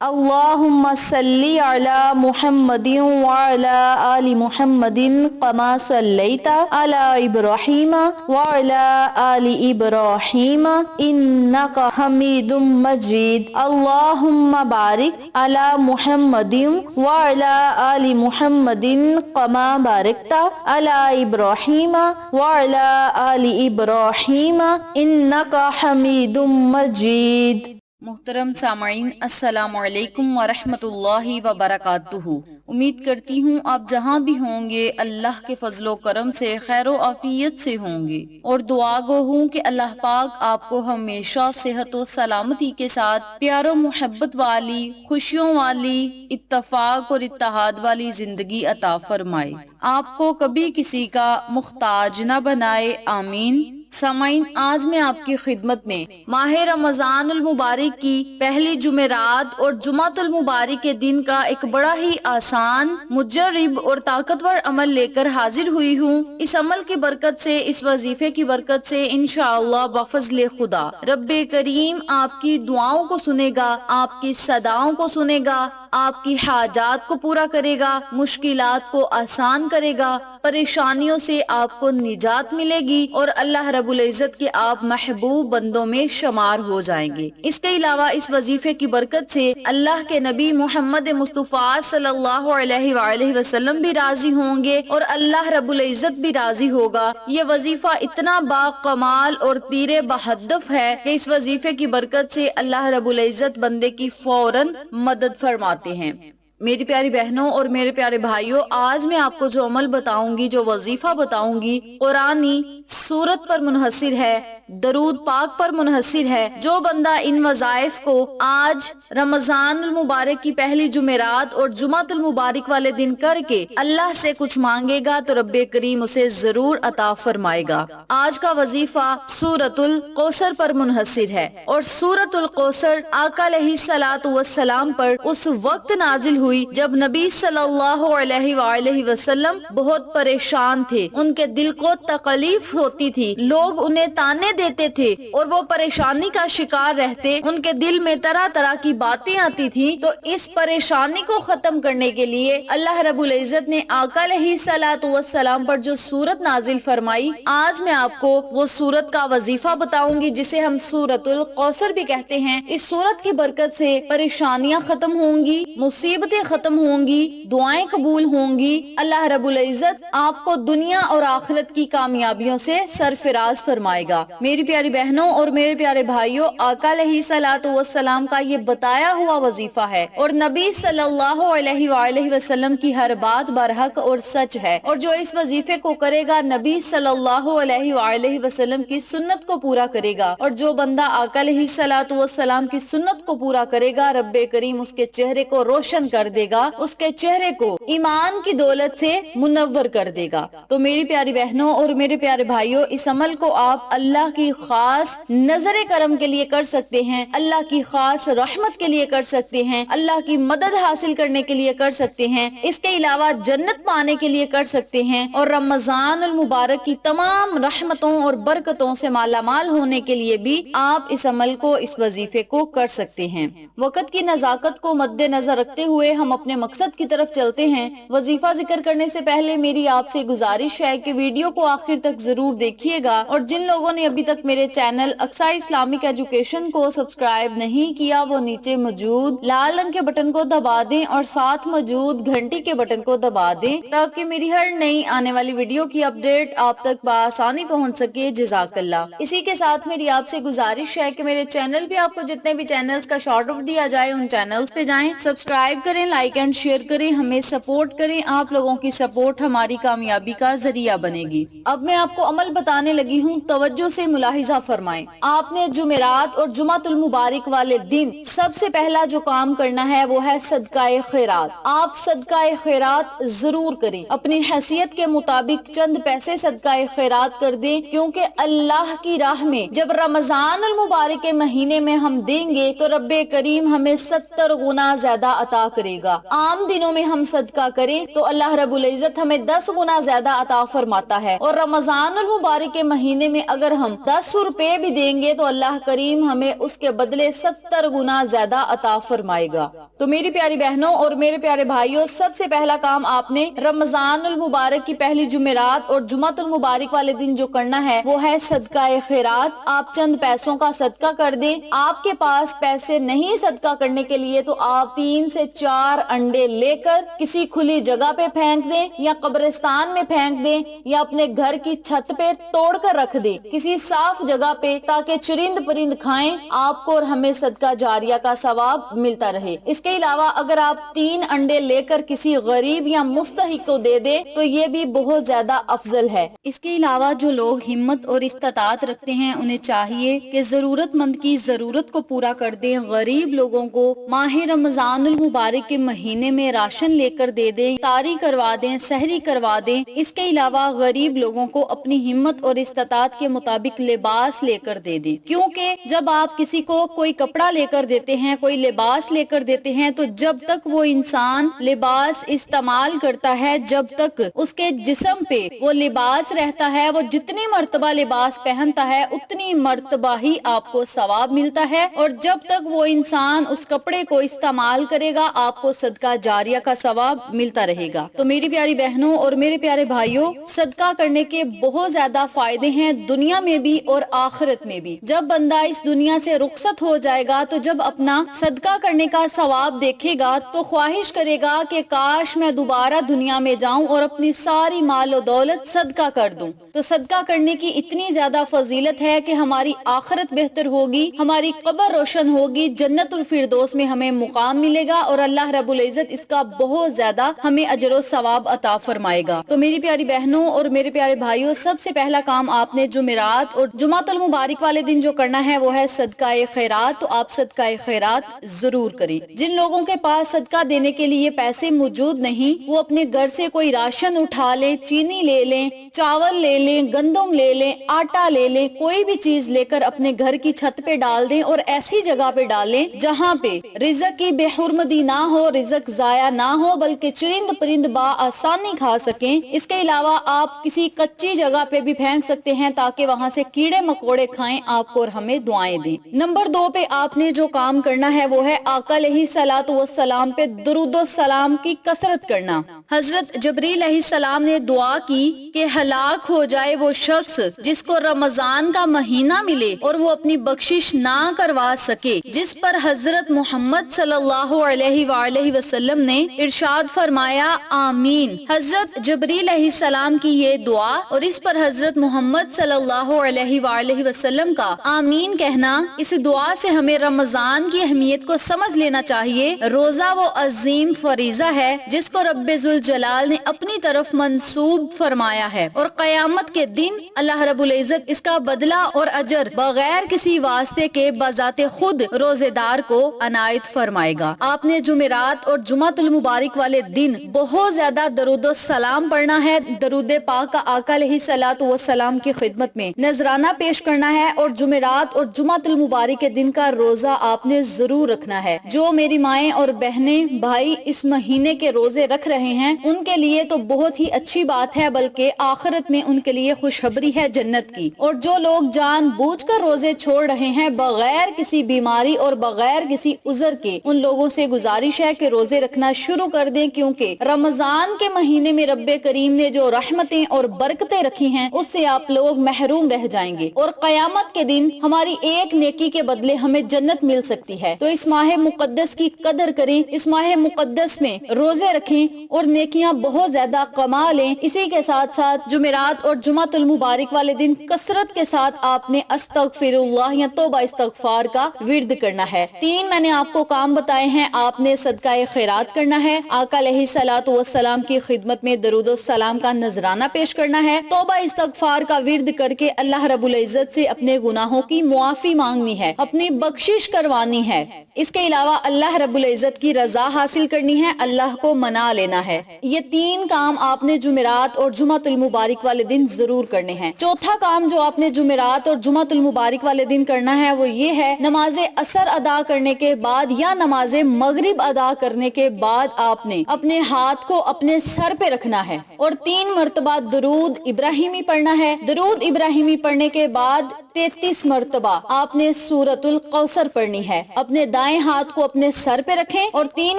اللهم صل على محمد وعلى آل محمد كما صليت على إبراهيم وعلى آل إبراهيم إنك حميد مجيد. اللهم بارك على محمد وعلى آل محمد كما باركت على إبراهيم وعلى آل إبراهيم إنك حميد مجيد. محترم سامعین، السلام علیکم ورحمۃ اللہ وبرکاتہ۔ امید کرتی ہوں آپ جہاں بھی ہوں گے اللہ کے فضل و کرم سے خیر و عافیت سے ہوں گے، اور دعا گو ہوں کہ اللہ پاک آپ کو ہمیشہ صحت و سلامتی کے ساتھ پیار و محبت والی، خوشیوں والی، اتفاق اور اتحاد والی زندگی عطا فرمائے، آپ کو کبھی کسی کا محتاج نہ بنائے، آمین۔ سامعین، آج میں آپ کی خدمت میں ماہ رمضان المبارک کی پہلی جمعرات اور جمعۃ المبارک کے دن کا ایک بڑا ہی آسان، مجرب اور طاقتور عمل لے کر حاضر ہوئی ہوں۔ اس عمل کی برکت سے، اس وظیفے کی برکت سے انشاءاللہ بفضل خدا رب کریم آپ کی دعاؤں کو سنے گا، آپ کی صداؤں کو سنے گا، آپ کی حاجات کو پورا کرے گا، مشکلات کو آسان کرے گا، پریشانیوں سے آپ کو نجات ملے گی، اور اللہ رب العزت کے آپ محبوب بندوں میں شمار ہو جائیں گے۔ اس کے علاوہ اس وظیفے کی برکت سے اللہ کے نبی محمد مصطفیٰ صلی اللہ علیہ وآلہ وسلم بھی راضی ہوں گے، اور اللہ رب العزت بھی راضی ہوگا۔ یہ وظیفہ اتنا با کمال اور تیر بہدف ہے کہ اس وظیفے کی برکت سے اللہ رب العزت بندے کی فوراً مدد فرماتے ہیں۔ میری پیاری بہنوں اور میرے پیارے بھائیوں، آج میں آپ کو جو عمل بتاؤں گی، جو وظیفہ بتاؤں گی، قرآنی سورت پر منحصر ہے، درود پاک پر منحصر ہے۔ جو بندہ ان وظائف کو آج رمضان المبارک کی پہلی جمعرات اور جمعۃ المبارک والے دن کر کے اللہ سے کچھ مانگے گا تو رب کریم اسے ضرور عطا فرمائے گا۔ آج کا وظیفہ سورت الکوثر پر منحصر ہے، اور سورت الکوثر آقا علیہ الصلوۃ والسلام پر اس وقت نازل ہوئی جب نبی صلی اللہ علیہ وآلہ وسلم بہت پریشان تھے، ان کے دل کو تکلیف ہوتی تھی، لوگ انہیں تانے دیتے تھے اور وہ پریشانی کا شکار رہتے، ان کے دل میں طرح طرح کی باتیں آتی تھیں۔ تو اس پریشانی کو ختم کرنے کے لیے اللہ رب العزت نے آقا علیہ الصلوۃ والسلام پر جو سورت نازل فرمائی، آج میں آپ کو وہ سورت کا وظیفہ بتاؤں گی جسے ہم سورت الکوثر بھی کہتے ہیں۔ اس سورت کی برکت سے پریشانیاں ختم ہوں گی، مصیبتیں ختم ہوں گی، دعائیں قبول ہوں گی، اللہ رب العزت آپ کو دنیا اور آخرت کی کامیابیوں سے سرفراز فرمائے گا۔ میری پیاری بہنوں اور میرے پیارے بھائیوں، آقا علیہ الصلوۃ والسلام کا یہ بتایا ہوا وظیفہ ہے، اور نبی صلی اللہ علیہ وآلہ وسلم کی ہر بات برحق اور سچ ہے، اور جو اس وظیفے کو کرے گا نبی صلی اللہ علیہ وآلہ وسلم کی سنت کو پورا کرے گا، اور جو بندہ آقا علیہ الصلوۃ والسلام کی سنت کو پورا کرے گا رب کریم اس کے چہرے کو روشن کر دے گا، اس کے چہرے کو ایمان کی دولت سے منور کر دے گا۔ تو میری پیاری بہنوں اور میرے پیارے بھائیوں، اس عمل کو آپ اللہ کی خاص نظر کرم کے لیے کر سکتے ہیں، اللہ کی خاص رحمت کے لیے کر سکتے ہیں، اللہ کی مدد حاصل کرنے کے لیے کر سکتے ہیں، اس کے علاوہ جنت پانے کے لیے کر سکتے ہیں، اور رمضان المبارک کی تمام رحمتوں اور برکتوں سے مالا مال ہونے کے لیے بھی آپ اس عمل کو، اس وظیفے کو کر سکتے ہیں۔ وقت کی نزاکت کو مد نظر رکھتے ہوئے ہم اپنے مقصد کی طرف چلتے ہیں۔ وظیفہ ذکر کرنے سے پہلے میری آپ سے گزارش ہے کہ ویڈیو کو آخر تک ضرور دیکھیے گا، اور جن لوگوں نے ابھی تک میرے چینل اقصی اسلامک ایجوکیشن کو سبسکرائب نہیں کیا، وہ نیچے موجود لال رنگ کے بٹن کو دبا دیں اور ساتھ موجود گھنٹی کے بٹن کو دبا دیں تاکہ میری ہر نئی آنے والی ویڈیو کی اپڈیٹ آپ تک بآسانی پہنچ سکے۔ جزاک اللہ۔ اسی کے ساتھ میری آپ سے گزارش ہے کہ میرے چینل بھی، آپ کو جتنے بھی چینلز کا شارٹ آف دیا جائے ان چینلز پہ جائیں، سبسکرائب کریں، لائک اینڈ شیئر کریں، ہمیں سپورٹ کریں۔ آپ لوگوں کی سپورٹ ہماری کامیابی کا ذریعہ بنے گی۔ اب میں آپ کو عمل بتانے لگی ہوں، توجہ سے ملاحظہ فرمائیں۔ آپ نے جمعرات اور جمعۃ المبارک والے دن سب سے پہلا جو کام کرنا ہے وہ ہے صدقہ خیرات۔ آپ صدقہ خیرات ضرور کریں، اپنی حیثیت کے مطابق چند پیسے صدقہ خیرات کر دیں، کیونکہ اللہ کی راہ میں جب رمضان المبارک کے مہینے میں ہم دیں گے تو رب کریم ہمیں 70 گنا زیادہ عطا کرے گا۔ عام دنوں میں ہم صدقہ کریں تو اللہ رب العزت ہمیں 10 گنا زیادہ عطا فرماتا ہے، اور رمضان المبارک کے مہینے میں اگر ہم 10 روپے بھی دیں گے تو اللہ کریم ہمیں اس کے بدلے 70 گنا زیادہ عطا فرمائے گا۔ تو میری پیاری بہنوں اور میرے پیارے بھائیوں، سب سے پہلا کام آپ نے رمضان المبارک کی پہلی جمعرات اور جمعۃ المبارک والے دن جو کرنا ہے وہ ہے صدقہ خیرات۔ آپ چند پیسوں کا صدقہ کر دیں۔ آپ کے پاس پیسے نہیں صدقہ کرنے کے لیے تو آپ 3 سے 4 انڈے لے کر کسی کھلی جگہ پہ پھینک دیں، یا قبرستان میں پھینک دیں، یا اپنے گھر کی چھت پہ توڑ کر رکھ دیں کسی صاف جگہ پہ، تاکہ چرند پرند کھائیں، آپ کو اور ہمیں صدقہ جاریہ کا ثواب ملتا رہے۔ اس کے علاوہ اگر آپ 3 انڈے لے کر کسی غریب یا مستحق کو دے دیں تو یہ بھی بہت زیادہ افضل ہے۔ اس کے علاوہ جو لوگ ہمت اور استطاعت رکھتے ہیں انہیں چاہیے کہ ضرورت مند کی ضرورت کو پورا کر دیں۔ غریب لوگوں کو ماہ رمضان المبارک کے مہینے میں راشن لے کر دے دیں، طاری کروا دیں، سحری کروا دیں۔ اس کے علاوہ غریب لوگوں کو اپنی ہمت اور استطاعت کے مطابق لباس لے کر دے دیں، کیونکہ جب آپ کسی کو کوئی کپڑا لے کر دیتے ہیں، کوئی لباس لے کر دیتے ہیں، تو جب تک وہ انسان لباس استعمال کرتا ہے، جب تک اس کے جسم پہ وہ لباس رہتا ہے، وہ جتنی مرتبہ لباس پہنتا ہے اتنی مرتبہ ہی آپ کو ثواب ملتا ہے، اور جب تک وہ انسان اس کپڑے کو استعمال کرے گا آپ کو صدقہ جاریہ کا ثواب ملتا رہے گا۔ تو میری پیاری بہنوں اور میرے پیارے بھائیوں، صدقہ کرنے کے بہت زیادہ فائدے ہیں، دنیا میں بھی اور آخرت میں بھی۔ جب بندہ اس دنیا سے رخصت ہو جائے گا تو جب اپنا صدقہ کرنے کا ثواب دیکھے گا تو خواہش کرے گا کہ کاش میں دوبارہ دنیا میں جاؤں اور اپنی ساری مال و دولت صدقہ کر دوں۔ تو صدقہ کرنے کی اتنی زیادہ فضیلت ہے کہ ہماری آخرت بہتر ہوگی، ہماری قبر روشن ہوگی، جنت الفردوس میں ہمیں مقام ملے گا، اور اللہ رب العزت اس کا بہت زیادہ ہمیں اجر و ثواب عطا فرمائے گا۔ تو میری پیاری بہنوں اور میرے پیارے بھائیوں، سب سے پہلا کام آپ نے جمعرات اور جمعۃ المبارک والے دن جو کرنا ہے وہ ہے صدقہ خیرات۔ تو آپ صدقہ خیرات ضرور کریں۔ جن لوگوں کے پاس صدقہ دینے کے لیے پیسے موجود نہیں، وہ اپنے گھر سے کوئی راشن اٹھا لیں، چینی لے لیں، چاول لے لیں، گندم لے لیں، آٹا لے لیں، کوئی بھی چیز لے کر اپنے گھر کی چھت پہ ڈال دیں، اور ایسی جگہ پہ ڈالیں جہاں پہ رزق کی بے حرمتی نہ ہو، رزق ضائع نہ ہو، بلکہ چرند پرند بآسانی کھا سکیں۔ اس کے علاوہ آپ کسی کچی جگہ پہ بھی پھینک سکتے ہیں تاکہ وہاں سے کیڑے مکوڑے کھائیں، آپ کو اور ہمیں دعائیں دیں۔ نمبر 2 پہ آپ نے جو کام کرنا ہے وہ ہے آقا علیہ الصلوۃ والسلام پہ درود و سلام کی کثرت کرنا۔ حضرت جبریل علیہ السلام نے دعا کی کہ ہلاک ہو جائے وہ شخص جس کو رمضان کا مہینہ ملے اور وہ اپنی بخشش نہ کروا سکے، جس پر حضرت محمد صلی اللہ علیہ وآلہ وسلم نے ارشاد فرمایا آمین۔ حضرت جبریل علیہ السلام کی یہ دعا اور اس پر حضرت محمد صلی اللہ علیہ وآلہ وسلم کا آمین کہنا، اس دعا سے ہمیں رمضان کی اہمیت کو سمجھ لینا چاہیے۔ روزہ وہ عظیم فریضہ ہے جس کو رب ذوالجلال نے اپنی طرف منسوب فرمایا ہے، اور قیامت کے دن اللہ رب العزت اس کا بدلہ اور اجر بغیر کسی واسطے کے بذات خود روزے دار کو عنایت فرمائے گا۔ آپ نے جمعرات اور جمعۃ المبارک والے دن بہت زیادہ درود و سلام پڑھنا ہے، درود پاک کا آقا علیہ الصلوۃ والسلام کی خدمت میں نذرانہ پیش کرنا ہے، اور جمعرات اور جمعۃ المبارک کے دن کا روزہ آپ نے ضرور رکھنا ہے۔ جو میری مائیں اور بہنیں بھائی اس مہینے کے روزے رکھ رہے ہیں ان کے لیے تو بہت ہی اچھی بات ہے، بلکہ آخرت میں ان کے لیے خوشخبری ہے جنت کی۔ اور جو لوگ جان بوجھ کر روزے چھوڑ رہے ہیں بغیر کسی بیماری اور بغیر کسی عذر کے، ان لوگوں سے گزارش ہے کہ روزے رکھنا شروع کر دیں، کیونکہ رمضان کے مہینے میں رب کریم نے جو رحمتیں اور برکتیں رکھی ہیں اس سے آپ لوگ محروم رہ جائیں گے، اور قیامت کے دن ہماری ایک نیکی کے بدلے ہمیں جنت مل سکتی ہے۔ تو اس ماہ مقدس کی قدر کریں، اس ماہ مقدس میں روزے رکھیں اور نیکیاں بہت زیادہ کما لیں۔ اسی کے ساتھ ساتھ جمعرات اور جمعۃ المبارک والے دن کثرت کے ساتھ آپ نے استغفر اللہ یا توبہ استغفار کا ورد کرنا ہے۔ 3 میں نے آپ کو کام بتائے ہیں۔ آپ نے صدقہ خیرات کرنا ہے، آقا علیہ الصلوۃ والسلام کی خدمت میں درود و سلام کا نذرانہ پیش کرنا ہے، توبہ استغفار کا ورد کر کے اللہ رب العزت سے اپنے گناہوں کی معافی مانگنی ہے، اپنی بخشش کروانی ہے۔ اس کے علاوہ اللہ رب العزت کی رضا حاصل کرنی ہے، اللہ کو منا لینا ہے۔ یہ 3 کام آپ نے جمعرات اور جمعۃ المبارک والے دن ضرور کرنے ہیں۔ چوتھا کام جو آپ نے جمعرات اور جمعۃ المبارک والے دن کرنا ہے وہ یہ ہے، نماز عصر ادا کرنے کے بعد یا نماز مغرب ادا ادا کرنے کے بعد آپ نے اپنے ہاتھ کو اپنے سر پہ رکھنا ہے اور 3 مرتبہ درود ابراہیمی پڑھنا ہے۔ درود ابراہیمی پڑھنے کے بعد 33 مرتبہ آپ نے سورۃ الکوثر پڑھنی ہے۔ اپنے دائیں ہاتھ کو اپنے سر پہ رکھیں اور 3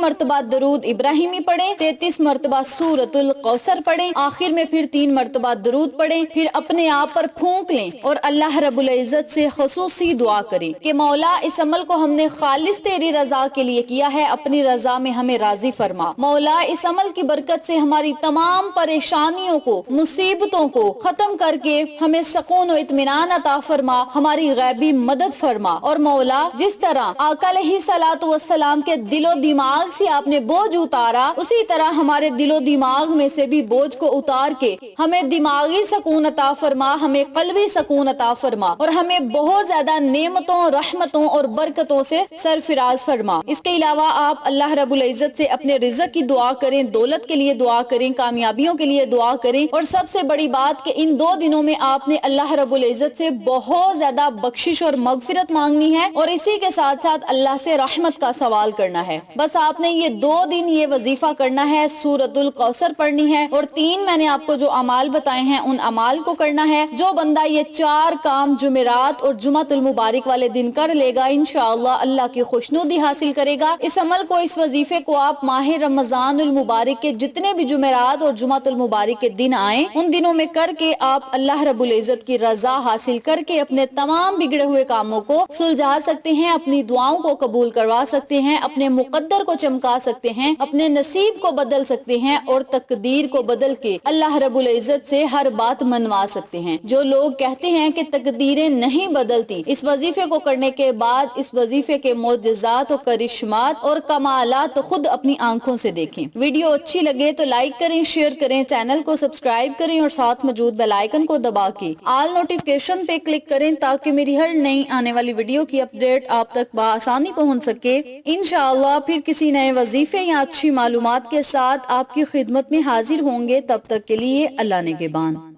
مرتبہ درود ابراہیمی پڑھیں، 33 مرتبہ سورۃ الکوثر پڑھیں، آخر میں پھر 3 مرتبہ درود پڑھیں، پھر اپنے آپ پر پھونک لیں اور اللہ رب العزت سے خصوصی دعا کریں کہ مولا اس عمل کو ہم نے خالص تیری رضا کے لیے کیا ہے، اپنی رضا میں ہمیں راضی فرما۔ مولا اس عمل کی برکت سے ہماری تمام پریشانیوں کو، مصیبتوں کو ختم کر کے ہمیں سکون و اطمینان عطا فرما، ہماری غیبی مدد فرما۔ اور مولا جس طرح آقا علیہ الصلوۃ والسلام کے دل و دماغ سے آپ نے بوجھ اتارا، اسی طرح ہمارے دل و دماغ میں سے بھی بوجھ کو اتار کے ہمیں دماغی سکون عطا فرما، ہمیں قلبی سکون عطا فرما اور ہمیں بہت زیادہ نعمتوں، رحمتوں اور برکتوں سے سرفراز فرما۔ اس کے علاوہ آپ اللہ رب العزت سے اپنے رزق کی دعا کریں، دولت کے لیے دعا کریں، کامیابیوں کے لیے دعا کریں، اور سب سے بڑی بات کہ ان 2 دنوں میں آپ نے اللہ رب العزت سے بہت زیادہ بخشش اور مغفرت مانگنی ہے اور اسی کے ساتھ ساتھ اللہ سے رحمت کا سوال کرنا ہے۔ بس آپ نے یہ 2 دن یہ وظیفہ کرنا ہے، سورۃ الکوثر پڑھنی ہے اور 3 میں نے آپ کو جو اعمال بتائے ہیں ان اعمال کو کرنا ہے۔ جو بندہ یہ 4 کام جمعرات اور جمعۃ المبارک والے دن کر لے گا، انشاءاللہ اللہ کی خوشنودی حاصل کرے گا۔ اس عمل کو، اس وظیفے کو آپ ماہ رمضان المبارک کے جتنے بھی جمعرات اور جمعۃ المبارک کے دن آئیں ان دنوں میں کر کے آپ اللہ رب العزت کی رضا حاصل کر کے اپنے تمام بگڑے ہوئے کاموں کو سلجھا سکتے ہیں، اپنی دعاؤں کو قبول کروا سکتے ہیں، اپنے مقدر کو چمکا سکتے ہیں، اپنے نصیب کو بدل سکتے ہیں اور تقدیر کو بدل کے اللہ رب العزت سے ہر بات منوا سکتے ہیں۔ جو لوگ کہتے ہیں کہ تقدیریں نہیں بدلتی، اس وظیفے کو کرنے کے بعد اس وظیفے کے معجزات و کرشمات اور کمالات خود اپنی آنکھوں سے دیکھیں۔ ویڈیو اچھی لگے تو لائک کریں، شیئر کریں، چینل کو سبسکرائب کریں اور ساتھ موجود بیل آئیکن کو دبا کے آل نوٹیفیکیشن پہ کلک کریں تاکہ میری ہر نئی آنے والی ویڈیو کی اپڈیٹ آپ تک بآسانی پہنچ سکے۔ انشاءاللہ پھر کسی نئے وظیفے یا اچھی معلومات کے ساتھ آپ کی خدمت میں حاضر ہوں گے۔ تب تک کے لیے اللہ نگہبان۔